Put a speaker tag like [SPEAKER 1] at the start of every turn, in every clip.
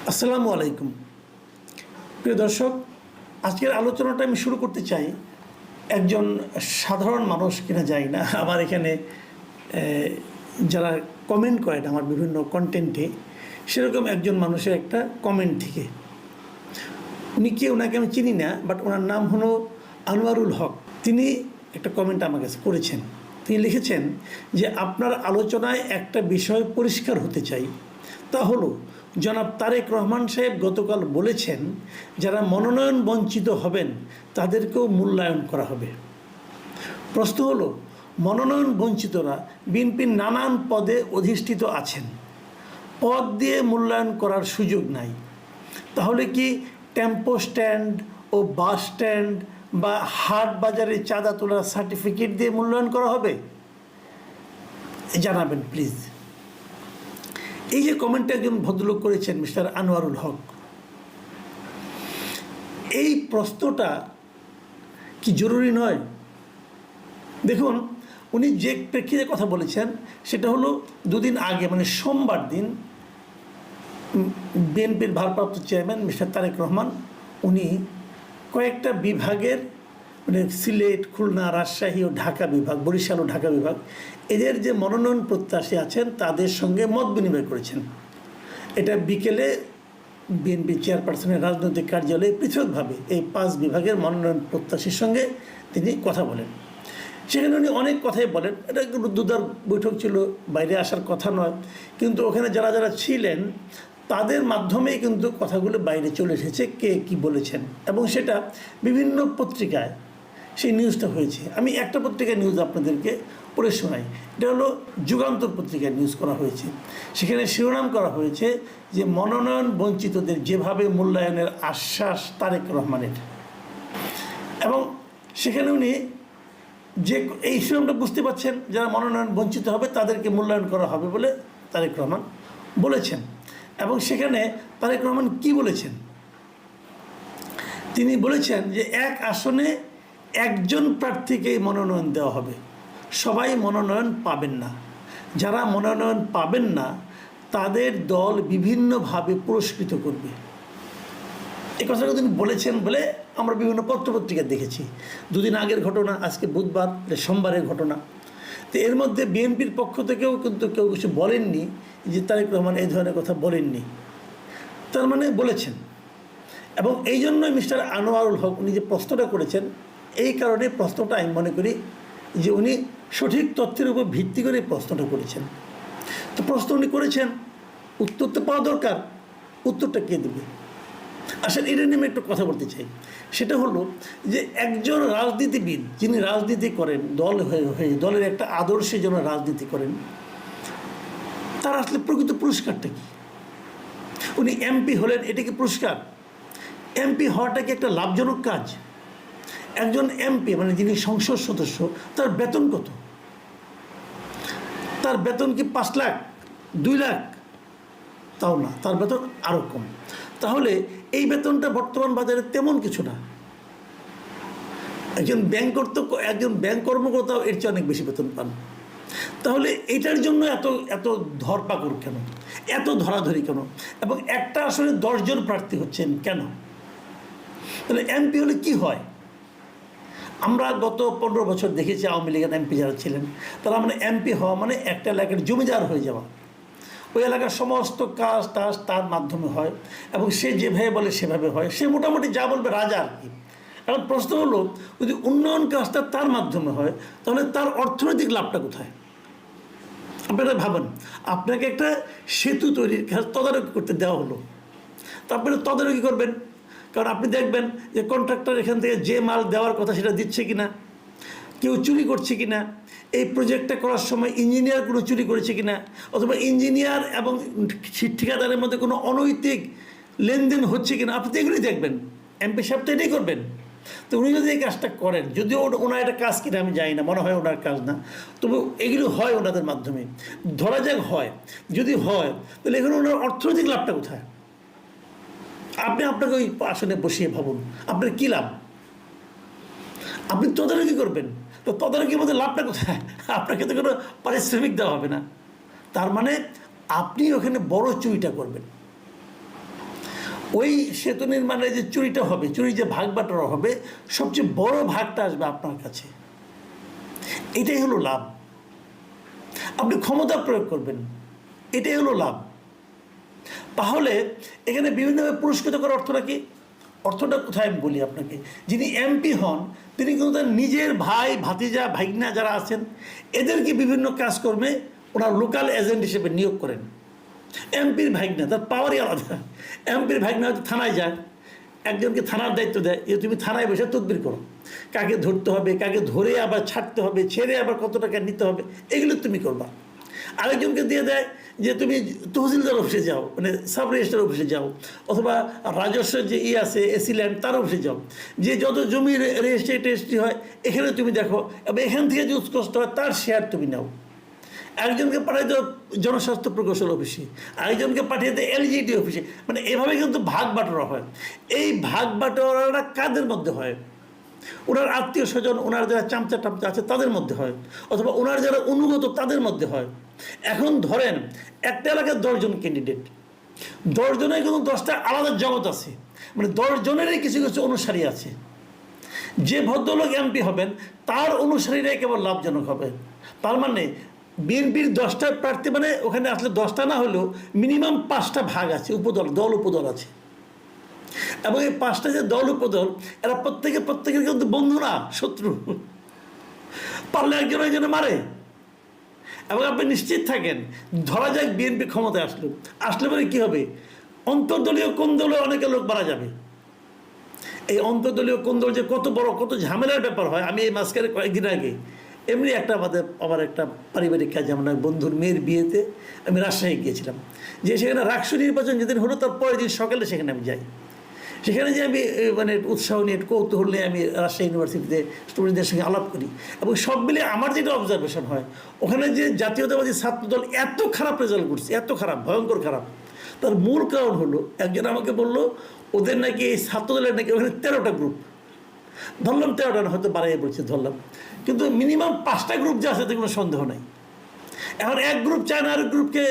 [SPEAKER 1] আসসালামু আলাইকুম। প্রিয় দর্শক, আজকের আলোচনাটা আমি শুরু করতে চাই একজন সাধারণ মানুষ কিনা যাই না, আমার এখানে যারা কমেন্ট করেন আমার বিভিন্ন কন্টেন্টে, সেরকম একজন মানুষের একটা কমেন্ট থেকে। উনি কে, ওনাকে আমি চিনি না, বাট ওনার নাম হলো আনোয়ারুল হক। তিনি একটা কমেন্ট আমার কাছে করেছেন। তিনি লিখেছেন যে আপনার আলোচনায় একটা বিষয় পরিষ্কার হতে চাই, তা হলো জনাব তারেক রহমান সাহেব গতকাল বলেছেন যারা মনোনয়ন বঞ্চিত হবেন তাদেরকেও মূল্যায়ন করা হবে। প্রশ্ন হলো, মনোনয়ন বঞ্চিতরা বিএনপির নানান পদে অধিষ্ঠিত আছেন, পদ দিয়ে মূল্যায়ন করার সুযোগ নাই। তাহলে কি টেম্পো স্ট্যান্ড ও বাস স্ট্যান্ড বা হাট বাজারে চাঁদা তোলার সার্টিফিকেট দিয়ে মূল্যায়ন করা হবে? জানাবেন প্লিজ। এই যে কমেন্টটা একজন ভদ্রলোক করেছেন, মিস্টার আনোয়ারুল হক, এই প্রশ্নটা কি জরুরি নয়? দেখুন, উনি যে প্রেক্ষিতে কথা বলেছেন সেটা হলো দুদিন আগে, মানে সোমবার দিন, বিএনপির ভারপ্রাপ্ত চেয়ারম্যান মিস্টার তারেক রহমান উনি কয়েকটা বিভাগের, মানে সিলেট, খুলনা, রাজশাহী ও ঢাকা বিভাগ, বরিশাল ও ঢাকা বিভাগ, এদের যে মনোনয়ন প্রত্যাশী আছেন তাদের সঙ্গে মত বিনিময় করেছেন। এটা বিকেলে বিএনপি চেয়ারপারসনের রাজনৈতিক কার্যালয়ে পৃথকভাবে এই 5 বিভাগের মনোনয়ন প্রত্যাশীর সঙ্গে তিনি কথা বলেন। সেখানে উনি অনেক কথাই বলেন। এটা একটু দুদার বৈঠক ছিল, বাইরে আসার কথা নয়, কিন্তু ওখানে যারা যারা ছিলেন তাদের মাধ্যমেই কিন্তু কথাগুলো বাইরে চলে এসেছে, কে কী বলেছেন, এবং সেটা বিভিন্ন পত্রিকায় সেই নিউজটা হয়েছে। আমি একটা পত্রিকার নিউজ আপনাদেরকে পড়ে শোনাই। এটা হলো যুগান্তর পত্রিকায় নিউজ করা হয়েছে। সেখানে শিরোনাম করা হয়েছে যে মনোনয়ন বঞ্চিতদের যেভাবে মূল্যায়নের আশ্বাস তারেক রহমানের, এবং সেখানে উনি যে এই শিরোনামটা বুঝতে পারছেন, যারা মনোনয়ন বঞ্চিত হবে তাদেরকে মূল্যায়ন করা হবে বলে তারেক রহমান বলেছেন। এবং সেখানে তারেক রহমান কি বলেছেন? তিনি বলেছেন যে এক আসনে একজন প্রার্থীকেই মনোনয়ন দেওয়া হবে, সবাই মনোনয়ন পাবেন না। যারা মনোনয়ন পাবেন না তাদের দল বিভিন্নভাবে পুরস্কৃত করবে। এই কথাটা তিনি বলেছেন বলে আমরা বিভিন্ন পত্রপত্রিকা দেখেছি। দুদিন আগের ঘটনা, আজকে বুধবার, সোমবারের ঘটনা। তো এর মধ্যে বিএনপির পক্ষ থেকেও কিন্তু কেউ কিছু বলেননি যে তারেক রহমান এই ধরনের কথা বলেননি, তার মানে বলেছেন। এবং এই জন্যই মিস্টার আনোয়ারুল হক উনি যে প্রশ্নটা করেছেন, এই কারণে প্রশ্নটা আমি মনে করি যে উনি সঠিক তথ্যের উপর ভিত্তি করে প্রশ্নটা করেছেন। তো প্রশ্ন উনি করেছেন, উত্তর তো পাওয়া দরকার। উত্তরটা কে দেবে? আসলে এটা নিয়ে আমি একটু কথা বলতে চাই। সেটা হলো যে একজন রাজনীতিবিদ যিনি রাজনীতি করেন, দল হয়ে দলের একটা আদর্শের জন্য রাজনীতি করেন, তার আসলে প্রকৃত পুরস্কারটা কি? উনি এমপি হলেন, এটা কি পুরস্কার? এমপি হওয়াটা কি একটা লাভজনক কাজ? একজন এমপি মানে যিনি সংসদ সদস্য, তার বেতন কত? তার বেতন কি 5 লাখ, 2 লাখ? তাও না, তার বেতন আরও কম। তাহলে এই বেতনটা বর্তমান বাজারে তেমন কিছু না। একজন ব্যাংক কর্মকর্তাও এর চেয়ে অনেক বেশি বেতন পান। তাহলে এটার জন্য এত এত ধরপাকড় কেন, এত ধরাধরি কেন? এবং একটা আসলে 10 জন প্রার্থী হচ্ছেন কেন? তাহলে এমপি হলে কি হয়? আমরা গত 15 বছর দেখেছি আওয়ামী লীগের এমপি যারা ছিলেন, তারা মানে এমপি হওয়া মানে একটা এলাকার জমিদার হয়ে যাওয়া। ওই এলাকার সমস্ত কাজ টাজ তার মাধ্যমে হয়, এবং সে যেভাবে বলে সেভাবে হয়। সে মোটামুটি যা বলবে রাজা আর কি। এখন প্রশ্ন হলো, যদি উন্নয়ন কাজটা তার মাধ্যমে হয় তাহলে তার অর্থনৈতিক লাভটা কোথায়? আপনারা ভাবেন, আপনাকে একটা সেতু তৈরির কাজ তদারকি করতে দেওয়া হলো, তো আপনি তদারকি করবেন, কারণ আপনি দেখবেন যে কন্ট্রাক্টর এখান থেকে যে মাল দেওয়ার কথা সেটা দিচ্ছে কিনা, কেউ চুরি করছে কিনা, এই প্রজেক্টটা করার সময় ইঞ্জিনিয়ার কোনো চুরি করেছে কিনা, অথবা ইঞ্জিনিয়ার এবং ঠিকাদারের মধ্যে কোনো অনৈতিক লেনদেন হচ্ছে কিনা, আপনি তো এগুলি দেখবেন। এমপি সাহেব তো এটাই করবেন। তো উনি যদি এই কাজটা করেন, যদিও ওনার একটা কাজ কিনা আমি জানি না, মনে হয় ওনার কাজ না, তবে এগুলো হয় ওনাদের মাধ্যমে। ধরা যাক হয়, যদি হয় তাহলে এখানে ওনার অর্থনৈতিক লাভটা কোথায়? আপনাকে ওই আসনে বসিয়ে ভাবুন, আপনার কী লাভ? আপনি তদারকি করবেন, তো তদারকির মধ্যে লাভটা কোথায়? আপনাকে তো কোনো পারিশ্রমিক দেওয়া হবে না। তার মানে আপনি ওখানে বড় চুরিটা করবেন। ওই সেতু নির্মাণে যে চুরিটা হবে, চুরি যে ভাগ বাটোয়ারা হবে, সবচেয়ে বড় ভাগটা আসবে আপনার কাছে। এটাই হলো লাভ। আপনি ক্ষমতা প্রয়োগ করবেন, এটাই হলো লাভ। তাহলে এখানে বিভিন্নভাবে পুরস্কৃত করার অর্থটা কি? অর্থটা কোথায় আমি বলি আপনাকে। যিনি এমপি হন তিনি কিন্তু তার নিজের ভাই, ভাতিজা, ভাইগনা যারা আছেন এদেরকে বিভিন্ন কাজকর্মে ওনার লোকাল এজেন্ট হিসেবে নিয়োগ করেন। এমপির ভাইগনা, তার পাওয়ারই আলাদা। এমপির ভাইগনা হয়তো থানায় যায়, একজনকে থানার দায়িত্ব দেয় যে তুমি থানায় বসে তদবির করো, কাকে ধরতে হবে, কাকে ধরে আবার ছাড়তে হবে, ছেড়ে আবার কত টাকা নিতে হবে, এগুলো তুমি করবা। আরেকজনকে দিয়ে দেয় যে তুমি তহসিলদার অফিসে যাও, মানে সাব রেজিস্ট্রার অফিসে যাও, অথবা রাজস্বের যে আছে এসি ল্যান্ড তার অফিসে যাও, যে যত জমি রেজিস্ট্রি টেস্ট্রি হয় এখানে তুমি দেখো, এবং এখান থেকে যে উৎকষ্ট হয় তার শেয়ার তুমি নাও। একজনকে পাঠিয়ে দেওয়া জনস্বাস্থ্য প্রকৌশল অফিসে, আরেকজনকে পাঠিয়ে দেয় এলজিডি অফিসে। মানে এভাবে কিন্তু ভাগ বাটোয়ারা হয়। এই ভাগ বাটোয়ারাটা কাদের মধ্যে হয়? ওনার আত্মীয় স্বজন, ওনার যারা চামচা টামচা আছে তাদের মধ্যে হয়, অথবা ওনার যারা অনুগত তাদের মধ্যে হয়। এখন ধরেন একটা এলাকার 10 জন ক্যান্ডিডেট, 10 জনের কিন্তু 10টা আলাদা জগৎ আছে, মানে 10 জনেরই কিছু কিছু অনুসারী আছে। যে ভদ্রলোক এমপি হবেন তার অনুসারীরাই কেবল লাভজনক হবে। তার মানে বিএনপির 10টা প্রার্থী, মানে ওখানে আসলে 10টা না হলেও মিনিমাম 5টা ভাগ আছে, উপদল, দল উপদল আছে। এবং এই 5টা যে দল উপদল এরা প্রত্যেকের কিন্তু বন্ধু না, শত্রু। পারলে একজন একজনে মারে। এবং আপনি নিশ্চিত থাকেন, ধরা যাক বিএনপি ক্ষমতায় আসলে পরে কী হবে? অন্তর্দলীয় কোন দলে অনেকে লোক মারা যাবে। এই অন্তর্দলীয় কোন দল যে কত বড়, কত ঝামেলার ব্যাপার হয়। আমি এই মাঝখানে কয়েকদিন আগে এমনি আমার একটা পারিবারিক কাজে, আমার বন্ধুর মেয়ের বিয়েতে আমি রাজশাহী গিয়েছিলাম, যে সেখানে রাকসু নির্বাচন যেদিন হলো তার পরের দিন সকালে সেখানে আমি যাই। সেখানে যে আমি মানে উৎসাহ নিয়ে, কৌতূহল নিয়ে আমি রাজশাহী ইউনিভার্সিটিতে স্টুডেন্টদের সঙ্গে আলাপ করি, এবং সব মিলিয়ে আমার যেটা অবজারভেশন হয়, ওখানে যে জাতীয়তাবাদী ছাত্রদল এত খারাপ রেজাল্ট করছে, এত খারাপ, ভয়ঙ্কর খারাপ, তার মূল কারণ হলো একজন আমাকে বললো ওদের নাকি এই ছাত্রদলের নাকি ওখানে 13টা গ্রুপ। ধরলাম 13টা না, হয়তো বাড়াইয়ে বলছে ধরলাম, কিন্তু মিনিমাম 5টা গ্রুপ যে আছে তাতে কোনো সন্দেহ নাই। এখন এক গ্রুপ চায় না আরেক গ্রুপকে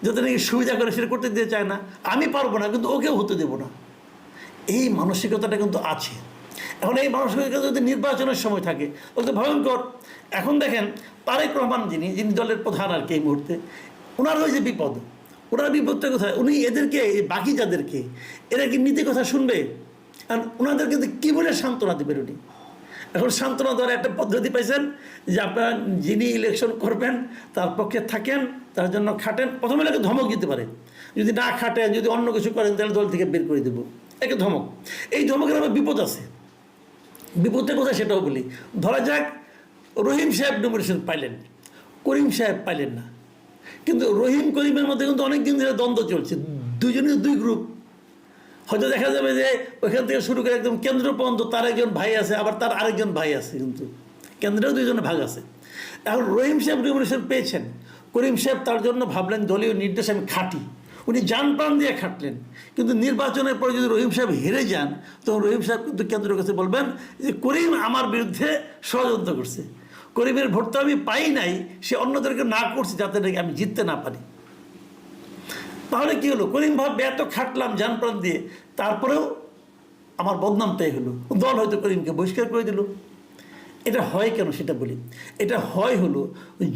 [SPEAKER 1] যাতে নাকি সুবিধা করে সেটা করতে দিতে চায় না। আমি পারবো না, কিন্তু ওকেও হতে দেবো না। এই মানসিকতাটা কিন্তু আছে। এখন এই মানসিকতা যদি নির্বাচনের সময় থাকে ওটা তো ভয়ঙ্কর। এখন দেখেন তারেক রহমান যিনি দলের প্রধান আর কি এই মুহূর্তে, ওনার ওই যে বিপদ, ওনার বিপদটা কোথায়? উনি এদেরকে, বাকি যাদেরকে, এরা কি নীতি কথা শুনবে? আর ওনাদেরকে কী বলে সান্ত্বনা দেবেন উনি? এখন সান্ত্বনা দেওয়ার একটা পদ্ধতি পাইছেন যে আপনারা যিনি ইলেকশন করবেন তার পক্ষে থাকেন, তার জন্য খাটেন। প্রথমে তাকে ধমক দিতে পারে, যদি না খাটেন, যদি অন্য কিছু করেন তাহলে দল থেকে বের করে দেবো, একে ধমক। এই ধমকের আবার বিপদ আছে। বিপদটা কোথায় সেটাও বলি। ধরা যাক রহিম সাহেব নমিনেশন পাইলেন, করিম সাহেব পাইলেন না, কিন্তু রহিম করিমের মধ্যে কিন্তু অনেক দিন ধরে দ্বন্দ্ব চলছে, দুজনের দুই গ্রুপ। হয়তো দেখা যাবে যে ওইখান থেকে শুরু করে একদম কেন্দ্র পর্যন্ত তার একজন ভাই আছে, আবার তার আরেকজন ভাই আছে, কিন্তু কেন্দ্রেও দুইজনের ভাগ আছে। এখন রহিম সাহেব নমিনেশন পেয়েছেন, করিম সাহেব তার জন্য ভাবলেন দলীয় নির্দেশ আমি খাটি, উনি যান প্রাণ দিয়ে খাটলেন। কিন্তু নির্বাচনের পরে যদি রহিম সাহেব হেরে যান, তখন রহিম সাহেব কিন্তু কেন্দ্রের কাছে বলবেন যে করিম আমার বিরুদ্ধে ষড়যন্ত্র করছে, করিমের ভোট তো আমি পাই নাই, সে অন্যদেরকে না করছে যাতে নাকি আমি জিততে না পারি। তাহলে কী হলো? করিম ভাববে এত খাটলাম জান প্রাণ দিয়ে, তারপরেও আমার বদনামটাই হলো, দল হয়তো করিমকে বহিষ্কার করে দিল। এটা হয় কেন সেটা বলি। এটা হলো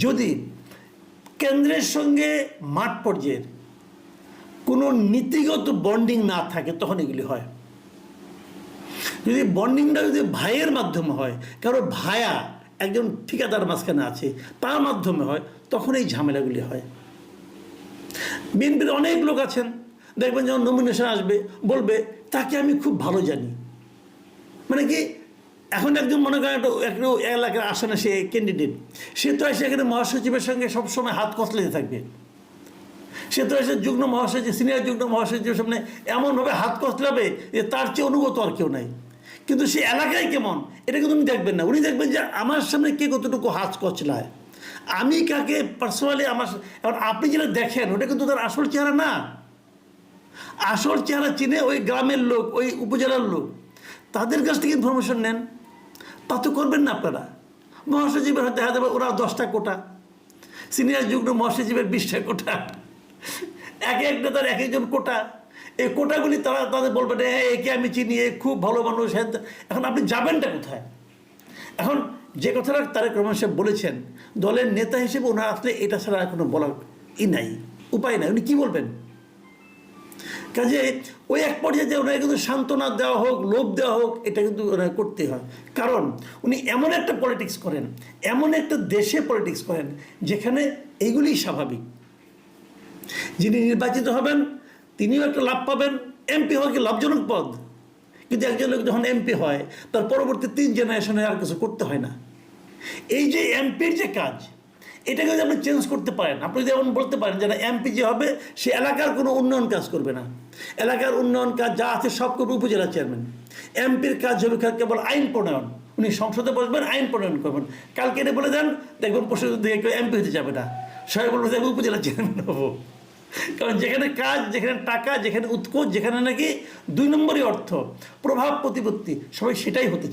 [SPEAKER 1] যদি কেন্দ্রের সঙ্গে মাঠ পর্যায়ের কোনো নীতিগত বন্ডিং না থাকে, তখন এগুলি হয়। যদি বন্ডিংটা যদি ভাইয়ের মাধ্যমে হয়, কারো ভায়া একজন ঠিকাদার মাঝখানে আছে তার মাধ্যমে হয়, তখন এই ঝামেলাগুলি হয়। বিএনপির অনেক লোক আছেন, দেখবেন যখন নমিনেশন আসবে বলবে তাকে আমি খুব ভালো জানি। মানে কি, এখন একজন মনে করেন একটু এলাকার আসনে সে ক্যান্ডিডেট, সে তো এসে এখানে মহাসচিবের সঙ্গে সবসময় হাত কচলাতে থাকবে। সে তো এসে যুগ্ম মহাসচিব, সিনিয়র যুগ্ম মহাসচিবের সামনে এমনভাবে হাত কচলাবে যে তার চেয়ে অনুগত আর কেউ নাই। কিন্তু সে এলাকায় কেমন এটা কিন্তু উনি দেখবেন না। উনি দেখবেন যে আমার সামনে কে কতটুকু হাত কচলায়, আমি কাকে পার্সোনালি আমার। এখন আপনি যেটা দেখেন ওটা কিন্তু তার আসল চেহারা না। আসল চেহারা চিনে ওই গ্রামের লোক, ওই উপজেলার লোক, তাদের কাছ থেকে ইনফরমেশন নেন। তা তো করবেন না আপনারা। মহাসচিবের হাতে দেখা যাবে ওরা 10টা কোটা, সিনিয়র যুগ্ম মহাসচিবের 20টা কোটা, এক এক নেতার এক একজন কোটা। এই কোটাগুলি তারা তাদের বলবেন হ্যাঁ একে আমি চিনি, এ খুব ভালো মানুষ, হ্যাঁ। এখন আপনি যাবেনটা কোথায়? এখন যে কথাটা তারেক রহমান সাহেব বলেছেন, দলের নেতা হিসেবে ওনার আসলে এটা ছাড়া আর কোনো বলার নাই, উপায় নাই, উনি কী বলবেন? কাজে ওই এক পর্যায়ে যে ওনাকে কিন্তু সান্ত্বনা দেওয়া হোক, লোভ দেওয়া হোক, এটা কিন্তু ওনাকে করতেই হয়। কারণ উনি এমন একটা পলিটিক্স করেন, এমন একটা দেশে পলিটিক্স করেন যেখানে এইগুলি স্বাভাবিক। যিনি নির্বাচিত হবেন তিনিও একটা লাভ পাবেন, এমপি হওয়া কি লাভজনক পদ, কিন্তু একজন লোক যখন এমপি হয় তার পরবর্তী 3 জেনারেশনে আর কিছু করতে হয় না। এই যে এমপির যে কাজ, এটাকে যদি আপনি চেঞ্জ করতে পারেন, আপনি যদি এমন বলতে পারেন যারা এমপি যে হবে সে এলাকার কোনো উন্নয়ন কাজ করবে না, এলাকার উন্নয়ন কাজ যা আছে সব করবে উপজেলা চেয়ারম্যান, এমপির কাজ হবে কেবল আইন প্রণয়ন, উনি সংসদে বসবেন, আইন প্রণয়ন করবেন। কালকে এটা বলে দেন, দেখবেন পরশু দিকে কেউ এমপি হতে যাবে না, সবাই বলবে যে আমি উপজেলা চেয়ারম্যান হবো। কারণ যেখানে কাজ, যেখানে টাকা, যেখানে উৎকোচ, যেখানে নাকি 2 নম্বরই অর্থ, প্রভাব প্রতিপত্তি, সবাই সেটাই হতে চায়।